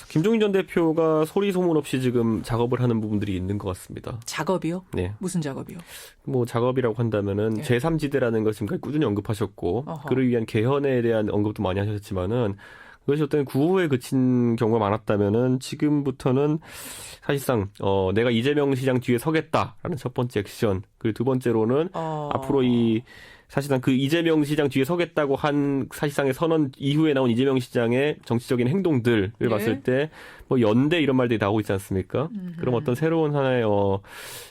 김종인 전 대표가 소리 소문 없이 지금 작업을 하는 부분들이 있는 것 같습니다. 작업이요? 네. 무슨 작업이요? 뭐 작업이라고 한다면은 네. 제3지대라는 걸 지금까지 꾸준히 언급하셨고 어허. 그를 위한 개헌에 대한 언급도 많이 하셨지만은 그것이 어떤 구호에 그친 경우가 많았다면은 지금부터는 사실상 내가 이재명 시장 뒤에 서겠다라는 첫 번째 액션, 그리고 두 번째로는 앞으로 이 사실상 그 이재명 시장 뒤에 서겠다고 한 사실상의 선언 이후에 나온 이재명 시장의 정치적인 행동들을 예. 봤을 때 뭐 연대 이런 말들이 나오고 있지 않습니까? 그럼 어떤 새로운 하나의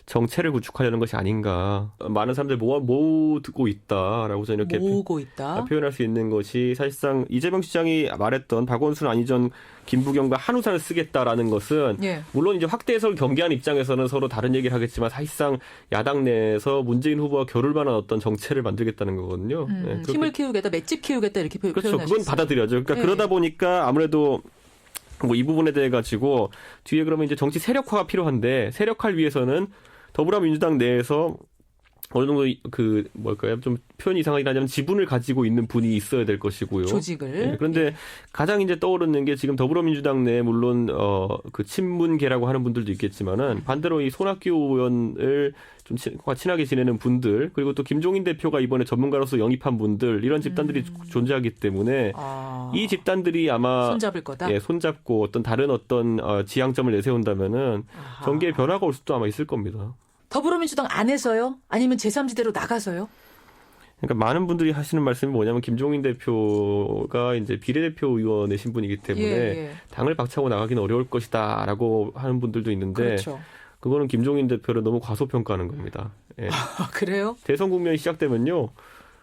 정체를 구축하려는 것이 아닌가. 많은 사람들 모으고 있다라고 저는 이렇게 모으고 있다. 표현할 수 있는 것이 사실상 이재명 시장이 말했던 박원순 안희정 김부겸과 한우산을 쓰겠다라는 것은 예. 물론 이제 확대 해석을 경계한 입장에서는 서로 다른 얘기를 하겠지만 사실상 야당 내에서 문재인 후보와 겨룰 만한 어떤 정체를 만들겠다는 거거든요. 네, 힘을 키우겠다, 맷집 키우겠다 이렇게 그렇죠. 표현하셨어요. 그건 받아들여죠. 그러니까 네. 그러다 보니까 아무래도 뭐 이 부분에 대해 가지고 뒤에 그러면 이제 정치 세력화가 필요한데 세력화를 위해서는 더불어민주당 내에서 어느 정도 좀 표현이 이상하긴 하지만 지분을 가지고 있는 분이 있어야 될 것이고요. 조직을. 네, 그런데 가장 이제 떠오르는 게 지금 더불어민주당 내에 물론 그 친문계라고 하는 분들도 있겠지만은 반대로 이 손학규 의원을 좀 친하게 지내는 분들, 그리고 또 김종인 대표가 이번에 전문가로서 영입한 분들, 이런 집단들이 존재하기 때문에 이 집단들이 아마 손잡을 거다. 예, 손잡고 어떤 다른 어떤 지향점을 내세운다면은 정계의 변화가 올 수도 아마 있을 겁니다. 더불어민주당 안에서요? 아니면 제3지대로 나가서요? 그러니까 많은 분들이 하시는 말씀이 뭐냐면 김종인 대표가 이제 비례대표 의원의 신분이기 때문에 예. 당을 박차고 나가기는 어려울 것이다라고 하는 분들도 있는데 그렇죠. 그거는 김종인 대표를 너무 과소평가하는 겁니다. 예. 그래요? 대선 국면이 시작되면요.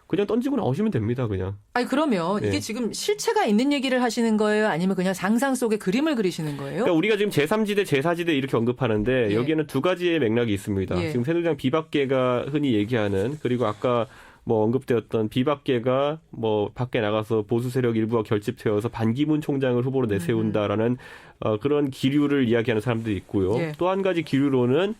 그냥 던지고 나오시면 됩니다. 그냥. 아니 그러면 네. 이게 지금 실체가 있는 얘기를 하시는 거예요? 아니면 그냥 상상 속에 그림을 그리시는 거예요? 그러니까 우리가 지금 제3지대, 제4지대 이렇게 언급하는데 예. 여기에는 두 가지의 맥락이 있습니다. 예. 지금 새누리당 비박계가 흔히 얘기하는, 그리고 아까 뭐 언급되었던 비박계가 뭐 밖에 나가서 보수 세력 일부와 결집되어서 반기문 총장을 후보로 내세운다라는 그런 기류를 이야기하는 사람들이 있고요. 예. 또 한 가지 기류로는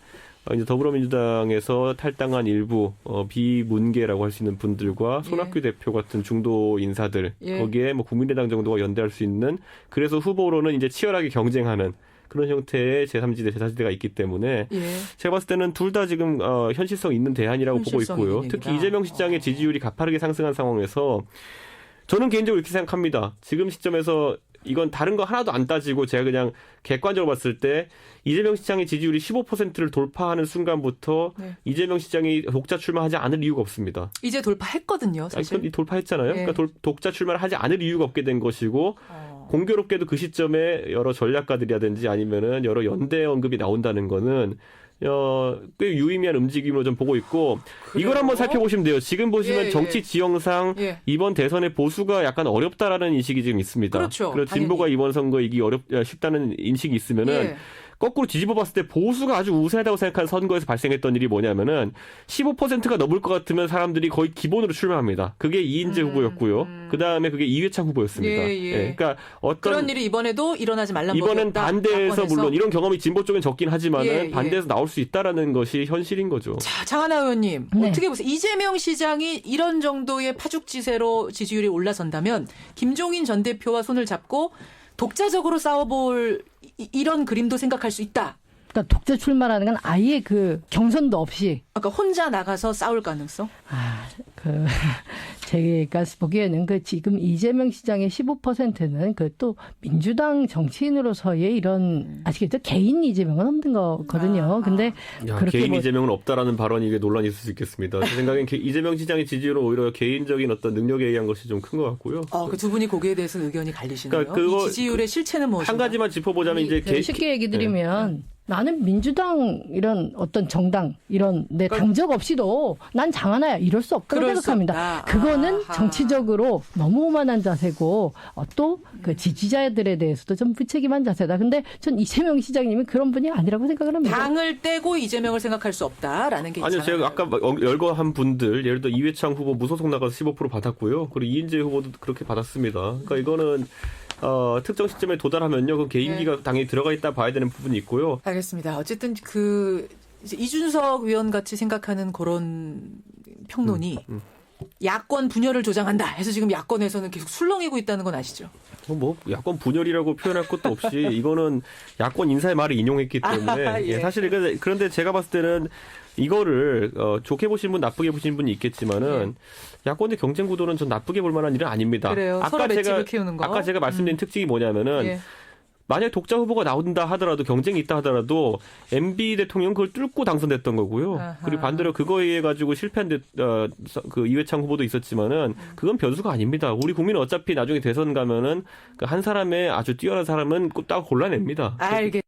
이제 더불어민주당에서 탈당한 일부 비문계라고 할 수 있는 분들과 손학규 대표 같은 중도 인사들, 예. 거기에 뭐 국민의당 정도가 연대할 수 있는, 그래서 후보로는 이제 치열하게 경쟁하는 그런 형태의 제3지대, 제4지대가 있기 때문에 예. 제가 봤을 때는 둘 다 지금 현실성 있는 대안이라고 보고 현실성 있고요. 있는 특히 얘기다. 이재명 시장의 지지율이 가파르게 상승한 상황에서 저는 개인적으로 이렇게 생각합니다. 지금 시점에서 이건 다른 거 하나도 안 따지고 제가 그냥 객관적으로 봤을 때 이재명 시장의 지지율이 15%를 돌파하는 순간부터 네. 이재명 시장이 독자 출마하지 않을 이유가 없습니다. 이제 돌파했거든요, 사실. 아니, 돌파했잖아요. 예. 그러니까 독자 출마를 하지 않을 이유가 없게 된 것이고 공교롭게도 그 시점에 여러 전략가들이라든지 아니면은 여러 연대 언급이 나온다는 거는 꽤 유의미한 움직임으로 좀 보고 있고, 그래요? 이걸 한번 살펴보시면 돼요. 지금 보시면 예, 정치 예. 지형상 예. 이번 대선에 보수가 약간 어렵다라는 인식이 지금 있습니다. 그렇죠. 그래서 진보가 당연히. 이번 선거 이기 쉽다는 인식이 있으면은 예. 거꾸로 뒤집어 봤을 때 보수가 아주 우세하다고 생각하는 선거에서 발생했던 일이 뭐냐면은 15%가 넘을 것 같으면 사람들이 거의 기본으로 출마합니다. 그게 이인재 후보였고요. 그 다음에 그게 이회창 후보였습니다. 예. 그러니까 어떤 그런 일이 이번에도 일어나지 말란 이번엔 법이었다. 반대에서 야권에서. 물론 이런 경험이 진보 쪽엔 적긴 하지만은 예. 반대에서 나올 수 있다라는 것이 현실인 거죠. 자, 장하나 의원님, 네. 어떻게 보세요? 이재명 시장이 이런 정도의 파죽지세로 지지율이 올라선다면 김종인 전 대표와 손을 잡고 독자적으로 싸워볼 이런 그림도 생각할 수 있다. 그러니까 독자 출마라는 건 아예 그 경선도 없이 아까 혼자 나가서 싸울 가능성? 제가 보기에는 그 지금 이재명 시장의 15%는 그 또 민주당 정치인으로서의 이런 아시겠죠? 개인 이재명은 없는 거거든요. 근데 그렇게 개인 이재명은 없다라는 발언이 이게 논란이 있을 수 있겠습니다. 제 생각엔 이재명 시장의 지지율은 오히려 개인적인 어떤 능력에 의한 것이 좀 큰 것 같고요. 그 두 분이 거기에 대해서는 의견이 갈리시네요. 그러니까 그거 이 지지율의 실체는 무엇인가? 한 가지만 짚어보자면 이제 쉽게 얘기 드리면 나는 민주당 이런 어떤 정당 이런 내 당적 없이도 난 장하나야 이럴 수 없다고 그럴 수 생각합니다. 없다. 그거는 아하. 정치적으로 너무 오만한 자세고 또 그 지지자들에 대해서도 좀 무책임한 자세다. 근데 전 이재명 시장님이 그런 분이 아니라고 생각을 합니다. 당을 떼고 이재명을 생각할 수 없다라는 게 아니요, 있잖아요. 제가 아까 열거한 분들, 예를 들어 이회창 후보 무소속 나가서 15% 받았고요. 그리고 이인재 후보도 그렇게 받았습니다. 그러니까 이거는 특정 시점에 도달하면요, 그 개인기가 당연히 들어가 있다 봐야 되는 부분이 있고요. 알겠습니다. 어쨌든 이제 이준석 위원 같이 생각하는 그런 평론이 야권 분열을 조장한다 해서 지금 야권에서는 계속 술렁이고 있다는 건 아시죠? 뭐 야권 분열이라고 표현할 것도 없이 이거는 야권 인사의 말을 인용했기 때문에 예. 예, 사실 그런데 제가 봤을 때는 이거를 좋게 보시는 분, 나쁘게 보시는 분이 있겠지만은 야권의 경쟁 구도는 전 나쁘게 볼 만한 일은 아닙니다. 그래요. 서로 맷집을 키우는 거. 아까 제가 말씀드린 특징이 뭐냐면은 예. 만약 독자 후보가 나온다 하더라도 경쟁이 있다 하더라도 MB 대통령 그걸 뚫고 당선됐던 거고요. 아하. 그리고 반대로 그거에 의해 가지고 실패한 그 이회창 후보도 있었지만은 그건 변수가 아닙니다. 우리 국민은 어차피 나중에 대선 가면은 그 한 사람의 아주 뛰어난 사람은 딱 골라냅니다. 알겠습니다.